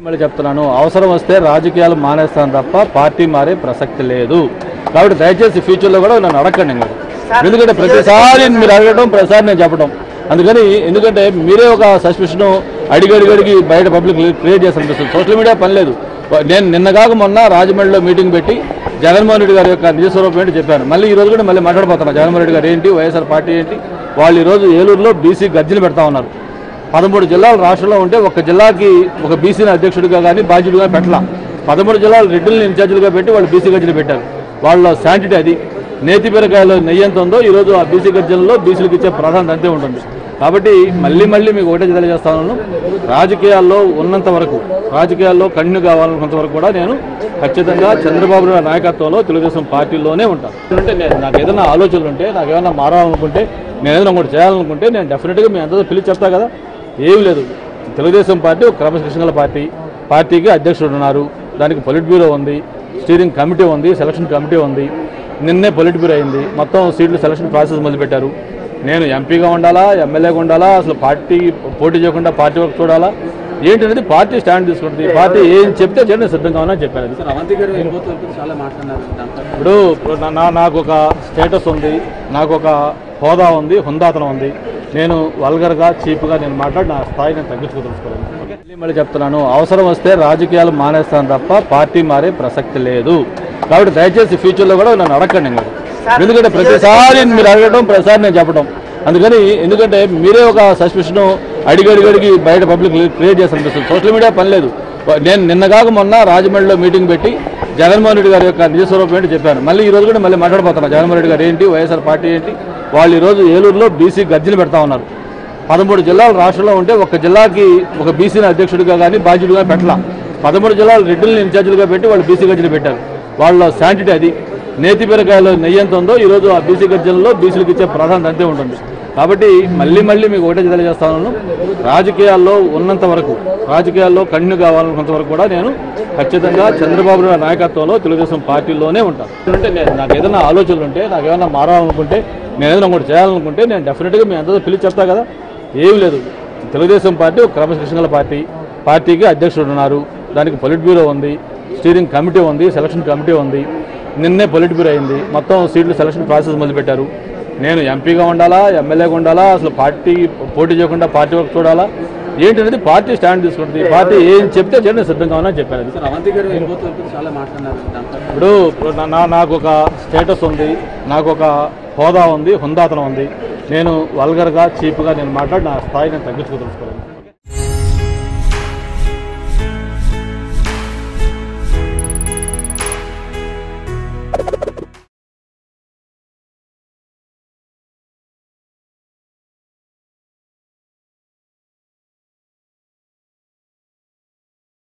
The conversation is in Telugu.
మళ్ళీ చెప్తున్నాను, అవసరం వస్తే రాజకీయాలు మానేస్తాను తప్ప పార్టీ మారే ప్రసక్తి లేదు. కాబట్టి దయచేసి ఫ్యూచర్లో కూడా నన్ను అడగండి మీరు, ఎందుకంటే ప్రతిసారి మీరు అడగడం ప్రతిసారి నేను చెప్పడం. అందుకని ఎందుకంటే మీరే ఒక సస్పెషన్ అడిగడిగడిగి బయట పబ్లిక్ క్రియేట్ చేసి అనిపిస్తుంది. సోషల్ మీడియా పని లేదు. నేను నిన్నగాక మొన్న రాజమండ్రిలో మీటింగ్ పెట్టి జగన్మోహన్ రెడ్డి గారి యొక్క నిజస్వరూపం ఏంటి చెప్పాను. మళ్ళీ ఈ రోజు కూడా మళ్ళీ మాట్లాడబోతున్నా. జగన్మోహన్ రెడ్డి గారు ఏంటి, వైఎస్ఆర్ పార్టీ ఏంటి, వాళ్ళు ఈరోజు ఏలూరులో బీసీ గర్జన పెడతా ఉన్నారు. 13 జిల్లాలు రాష్ట్రంలో ఉంటే ఒక జిల్లాకి ఒక బీసీని అధ్యక్షుడిగా కానీ బాధ్యుడిగా పెట్టలా. 13 జిల్లాలు రెడ్డిని ఇన్ఛార్జీలుగా పెట్టి వాళ్ళు బీసీ గర్జన పెట్టారు. వాళ్ళ శాంటిటీ అది. నేతి బీరకాయలో నెయ్యి ఎంత ఉందో ఈరోజు ఆ బీసీ గర్జనలో బీసీలకు ఇచ్చే ప్రాధాన్యత అంతే ఉంటుంది. కాబట్టి మళ్ళీ మళ్ళీ మీకు ఒకటే తెలియజేస్తాను, రాజకీయాల్లో ఉన్నంత వరకు, రాజకీయాల్లో కంటిన్యూ కావాలన్నంత వరకు కూడా నేను ఖచ్చితంగా చంద్రబాబు నాయుడు నాయకత్వంలో తెలుగుదేశం పార్టీలోనే ఉంటాను. అంటే నాకు ఏదైనా ఆలోచనలు ఉంటే, నాకు ఏమైనా మారాలనుకుంటే, నేను ఏదైనా ఒకటి చేయాలనుకుంటే నేను డెఫినెట్గా మీ అందరూ పిలిచి చెప్తా కదా. ఏం లేదు, తెలుగుదేశం పార్టీ ఒక క్రమశిక్షణ పార్టీ. పార్టీకి అధ్యక్షుడు ఉన్నారు, దానికి పొలిట్ బ్యూరో ఉంది, స్టీరింగ్ కమిటీ ఉంది, సెలక్షన్ కమిటీ ఉంది. నిన్నే పొలిట్ బ్యూరో అయింది, మొత్తం సీట్లు సెలక్షన్ ప్రాసెస్ మొదలుపెట్టారు. నేను ఎంపీగా ఉండాలా, ఎమ్మెల్యేగా ఉండాలా, అసలు పార్టీ పోటీ చేయకుండా పార్టీ వర్క్ చూడాలా ఏంటనేది పార్టీ స్టాండ్ తీసుకుంటుంది. పార్టీ ఏం చెప్తే చేయడం సిద్ధంగా ఉన్నా చెప్పాను. ఇప్పుడు నాకు ఒక స్టేటస్ ఉంది, నాకు ఒక హోదా ఉంది, హుందాతనం ఉంది. నేను వల్గర్గా చీప్గా నేను మాట్లాడి నా స్థాయి నేను తగ్గించుకోదలుచుకోలేదు. మళ్ళీ చెప్తున్నాను, అవసరం వస్తే రాజకీయాలు మానేస్తాను తప్ప పార్టీ మారే ప్రసక్తి లేదు. కాబట్టి దయచేసి ఫ్యూచర్లో కూడా నన్ను అడగండి మీరు, ఎందుకంటే ప్రతిసారి మీరు అడగడం ప్రతిసారి నేను చెప్పడం. అందుకని ఎందుకంటే మీరే ఒక సస్పెషన్ అడిగడిగడిగి బయట పబ్లిక్ క్రియేట్ చేసి అనిపిస్తుంది. సోషల్ మీడియా పని లేదు. నేను నిన్నగాక మొన్న రాజమండ్రిలో మీటింగ్ పెట్టి జగన్మోహన్ రెడ్డి గారి యొక్క నిజస్వరూపం ఏంటి చెప్పాను. మళ్ళీ ఈ రోజు కూడా మళ్ళీ మాట్లాడబోతున్నా. జగన్మోహన్ రెడ్డి గారు ఏంటి, వైఎస్ఆర్ పార్టీ ఏంటి, వాళ్ళు ఈరోజు ఏలూరులో బీసీ గర్జన పెడతా ఉన్నారు. 13 జిల్లాలు రాష్ట్రంలో ఉంటే ఒక జిల్లాకి ఒక బీసీని అధ్యక్షుడిగా కానీ బాధ్యుడిగా పెట్టలా. 13 జిల్లాలు రెడ్డిని ఇన్ఛార్జీలుగా పెట్టి వాళ్ళు బీసీ గర్జన పెట్టారు. వాళ్ళ శాంటిటీ అది. నేతి బీరకాయలో నెయ్యి ఎంత ఉందో ఈరోజు ఆ బీసీ గర్జనలో బీసీలకు ఇచ్చే ప్రాధాన్యత అంతే ఉంటుంది. కాబట్టి మళ్ళీ మీకు ఒకటే తెలియజేస్తాను, రాజకీయాల్లో ఉన్నంత వరకు, రాజకీయాల్లో కంటిన్యూ కావాలన్నంత వరకు కూడా నేను ఖచ్చితంగా చంద్రబాబు నాయుడు నాయకత్వంలో తెలుగుదేశం పార్టీలోనే ఉంటాను. అంటే నాకు ఏదైనా ఆలోచనలు ఉంటే, నాకు ఏమైనా మారాలనుకుంటే, నేను ఏదైనా ఒకటి చేయాలనుకుంటే నేను డెఫినెట్గా మీ అందరూ పిలిచి చెప్తా కదా. ఏం లేదు, తెలుగుదేశం పార్టీ ఒక క్రమశిక్షణ పార్టీ. పార్టీకి అధ్యక్షుడు ఉన్నారు, దానికి పొలిట్ బ్యూరో ఉంది, స్టీరింగ్ కమిటీ ఉంది, సెలక్షన్ కమిటీ ఉంది. నిన్నే పొలిట్ బ్యూరో అయింది, మొత్తం సీట్లు సెలక్షన్ ప్రాసెస్ మొదలుపెట్టారు. నేను ఎంపీగా ఉండాలా, ఎమ్మెల్యేగా ఉండాలా, అసలు పార్టీ పోటీ చేయకుండా పార్టీ వర్క్ చూడాలా ఏంటనేది పార్టీ స్టాండ్ తీసుకుంటుంది. పార్టీ ఏం చెప్తే చేయడం సిద్ధంగా ఉన్నా చెప్పాను. ఇప్పుడు నాకు ఒక స్టేటస్ ఉంది, నాకు ఒక హోదా ఉంది, హుందాతనం ఉంది. నేను వల్గర్గా చీప్గా నేను మాట్లాడి నా స్థాయి నేను తగ్గించుకోదలుచుకోలేదు.